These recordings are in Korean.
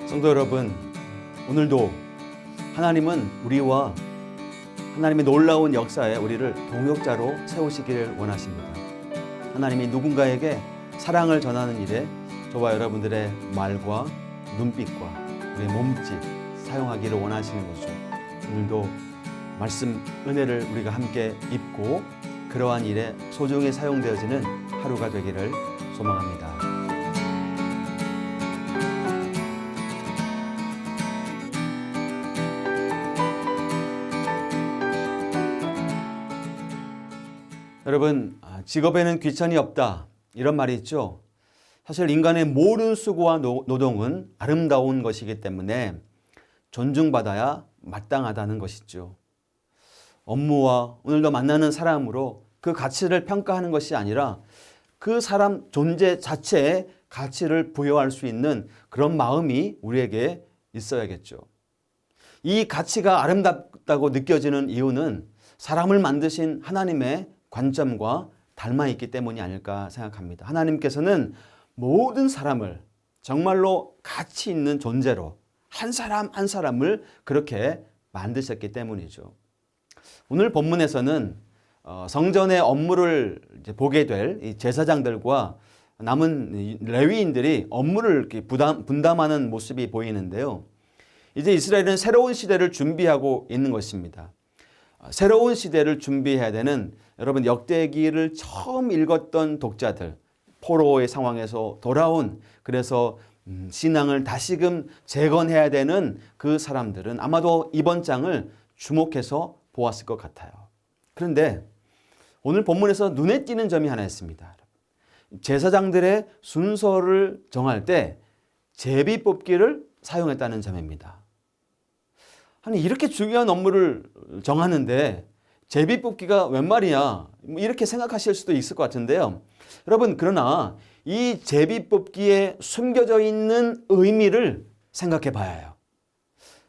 성도 여러분, 오늘도 하나님은 우리와 하나님의 놀라운 역사에 우리를 동역자로 세우시기를 원하십니다. 하나님이 누군가에게 사랑을 전하는 일에 저와 여러분들의 말과 눈빛과 우리의 몸짓 사용하기를 원하시는 거죠. 오늘도 말씀 은혜를 우리가 함께 입고 그러한 일에 소중히 사용되어지는 하루가 되기를 소망합니다. 여러분, 직업에는 귀천이 없다 이런 말이 있죠. 사실 인간의 모든 수고와 노동은 아름다운 것이기 때문에 존중받아야 마땅하다는 것이죠. 업무와 오늘도 만나는 사람으로 그 가치를 평가하는 것이 아니라 그 사람 존재 자체에 가치를 부여할 수 있는 그런 마음이 우리에게 있어야겠죠. 이 가치가 아름답다고 느껴지는 이유는 사람을 만드신 하나님의 관점과 닮아 있기 때문이 아닐까 생각합니다. 하나님께서는 모든 사람을 정말로 가치 있는 존재로 한 사람 한 사람을 그렇게 만드셨기 때문이죠. 오늘 본문에서는 성전의 업무를 보게 될 제사장들과 남은 레위인들이 업무를 이렇게 분담하는 모습이 보이는데요. 이제 이스라엘은 새로운 시대를 준비하고 있는 것입니다. 새로운 시대를 준비해야 되는 여러분 역대기를 처음 읽었던 독자들, 포로의 상황에서 돌아온 그래서 신앙을 다시금 재건해야 되는 그 사람들은 아마도 이번 장을 주목해서 보았을 것 같아요. 그런데 오늘 본문에서 눈에 띄는 점이 하나 있습니다. 제사장들의 순서를 정할 때 제비뽑기를 사용했다는 점입니다. 아니 이렇게 중요한 업무를 정하는데 제비뽑기가 웬 말이야 이렇게 생각하실 수도 있을 것 같은데요. 여러분 그러나 이 제비뽑기에 숨겨져 있는 의미를 생각해 봐야 해요.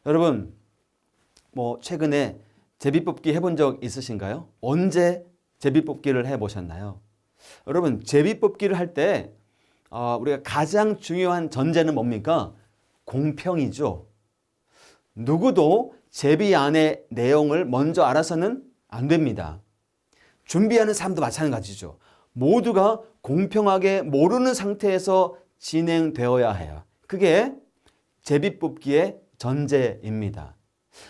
여러분 최근에 제비뽑기 해본 적 있으신가요? 언제 제비뽑기를 해보셨나요? 여러분 제비뽑기를 할 때 우리가 가장 중요한 전제는 뭡니까? 공평이죠. 누구도 제비 안의 내용을 먼저 알아서는 안 됩니다. 준비하는 사람도 마찬가지죠. 모두가 공평하게 모르는 상태에서 진행되어야 해요. 그게 제비뽑기의 전제입니다.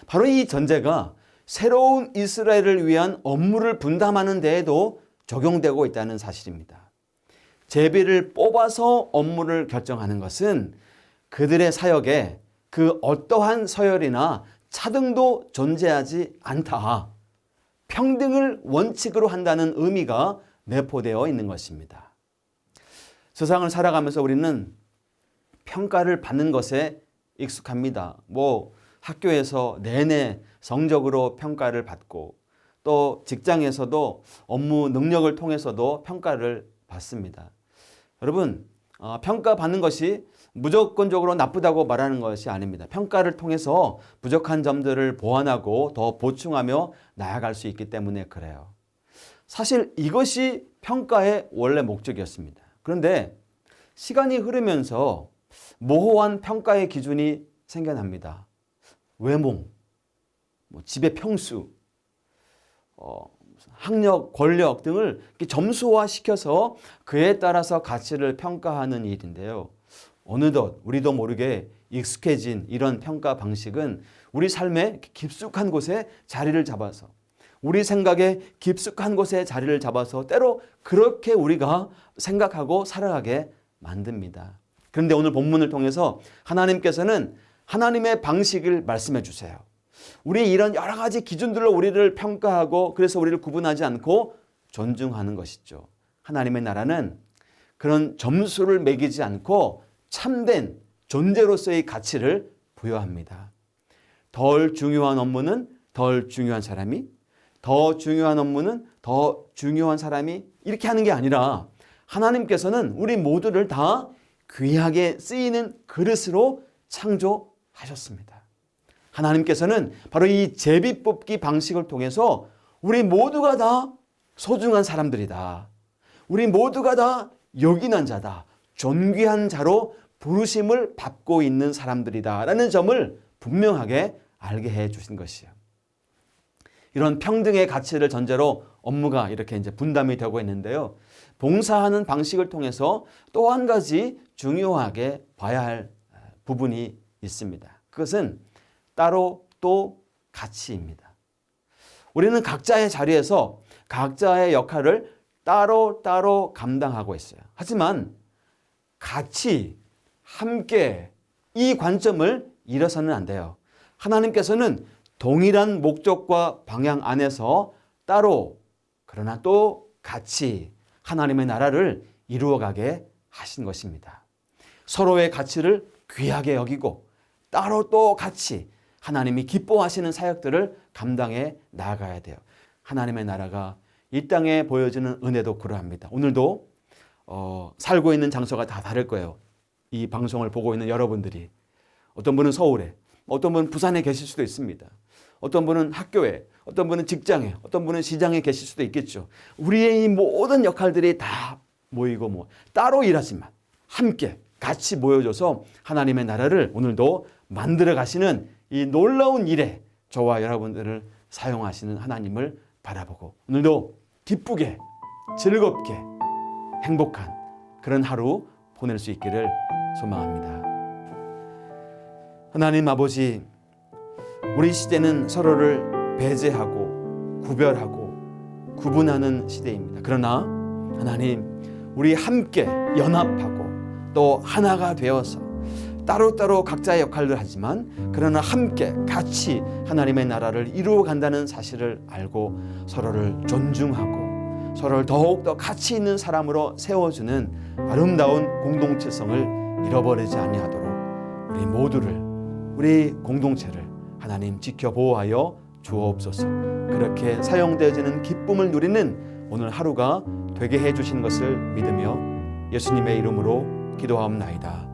바로 이 전제가 새로운 이스라엘을 위한 업무를 분담하는 데에도 적용되고 있다는 사실입니다. 제비를 뽑아서 업무를 결정하는 것은 그들의 사역에 그 어떠한 서열이나 차등도 존재하지 않다. 평등을 원칙으로 한다는 의미가 내포되어 있는 것입니다. 세상을 살아가면서 우리는 평가를 받는 것에 익숙합니다. 학교에서 내내 성적으로 평가를 받고 또 직장에서도 업무 능력을 통해서도 평가를 받습니다. 여러분, 평가받는 것이 무조건적으로 나쁘다고 말하는 것이 아닙니다. 평가를 통해서 부족한 점들을 보완하고 더 보충하며 나아갈 수 있기 때문에 그래요. 사실 이것이 평가의 원래 목적이었습니다. 그런데 시간이 흐르면서 모호한 평가의 기준이 생겨납니다. 외모, 집의 평수, 학력, 권력 등을 점수화시켜서 그에 따라서 가치를 평가하는 일인데요. 어느덧 우리도 모르게 익숙해진 이런 평가 방식은 우리 삶의 깊숙한 곳에 자리를 잡아서 우리 생각에 깊숙한 곳에 자리를 잡아서 때로 그렇게 우리가 생각하고 살아가게 만듭니다. 그런데 오늘 본문을 통해서 하나님께서는 하나님의 방식을 말씀해 주세요. 우리 이런 여러 가지 기준들로 우리를 평가하고 그래서 우리를 구분하지 않고 존중하는 것이죠. 하나님의 나라는 그런 점수를 매기지 않고 참된 존재로서의 가치를 부여합니다. 덜 중요한 업무는 덜 중요한 사람이, 더 중요한 업무는 더 중요한 사람이 이렇게 하는 게 아니라 하나님께서는 우리 모두를 다 귀하게 쓰이는 그릇으로 창조하셨습니다. 하셨습니다. 하나님께서는 바로 이 제비뽑기 방식을 통해서 우리 모두가 다 소중한 사람들이다. 우리 모두가 다 요긴한 자다. 존귀한 자로 부르심을 받고 있는 사람들이다. 라는 점을 분명하게 알게 해 주신 것이에요. 이런 평등의 가치를 전제로 업무가 이렇게 이제 분담이 되고 있는데요. 봉사하는 방식을 통해서 또 한 가지 중요하게 봐야 할 부분이 있습니다. 그것은 따로 또 가치입니다. 우리는 각자의 자리에서 각자의 역할을 따로 감당하고 있어요. 하지만 같이 함께 이 관점을 잃어서는 안 돼요. 하나님께서는 동일한 목적과 방향 안에서 따로 그러나 또 같이 하나님의 나라를 이루어가게 하신 것입니다. 서로의 가치를 귀하게 여기고 따로 또 같이 하나님이 기뻐하시는 사역들을 감당해 나아가야 돼요. 하나님의 나라가 이 땅에 보여지는 은혜도 그러합니다. 오늘도 살고 있는 장소가 다 다를 거예요. 이 방송을 보고 있는 여러분들이 어떤 분은 서울에, 어떤 분은 부산에 계실 수도 있습니다. 어떤 분은 학교에, 어떤 분은 직장에, 어떤 분은 시장에 계실 수도 있겠죠. 우리의 이 모든 역할들이 다 모이고 따로 일하지만 함께 같이 모여줘서 하나님의 나라를 오늘도 만들어 가시는 이 놀라운 일에 저와 여러분들을 사용하시는 하나님을 바라보고 오늘도 기쁘게 즐겁게 행복한 그런 하루 보낼 수 있기를 소망합니다. 하나님 아버지, 우리 시대는 서로를 배제하고 구별하고 구분하는 시대입니다. 그러나 하나님, 우리 함께 연합하고 또 하나가 되어서 따로따로 각자의 역할을 하지만 그러나 함께 같이 하나님의 나라를 이루어 간다는 사실을 알고 서로를 존중하고 서로를 더욱더 가치 있는 사람으로 세워주는 아름다운 공동체성을 잃어버리지 아니하도록 우리 모두를, 우리 공동체를 하나님 지켜보호하여 주옵소서. 그렇게 사용되어지는 기쁨을 누리는 오늘 하루가 되게 해주신 것을 믿으며 예수님의 이름으로 기도하옵나이다.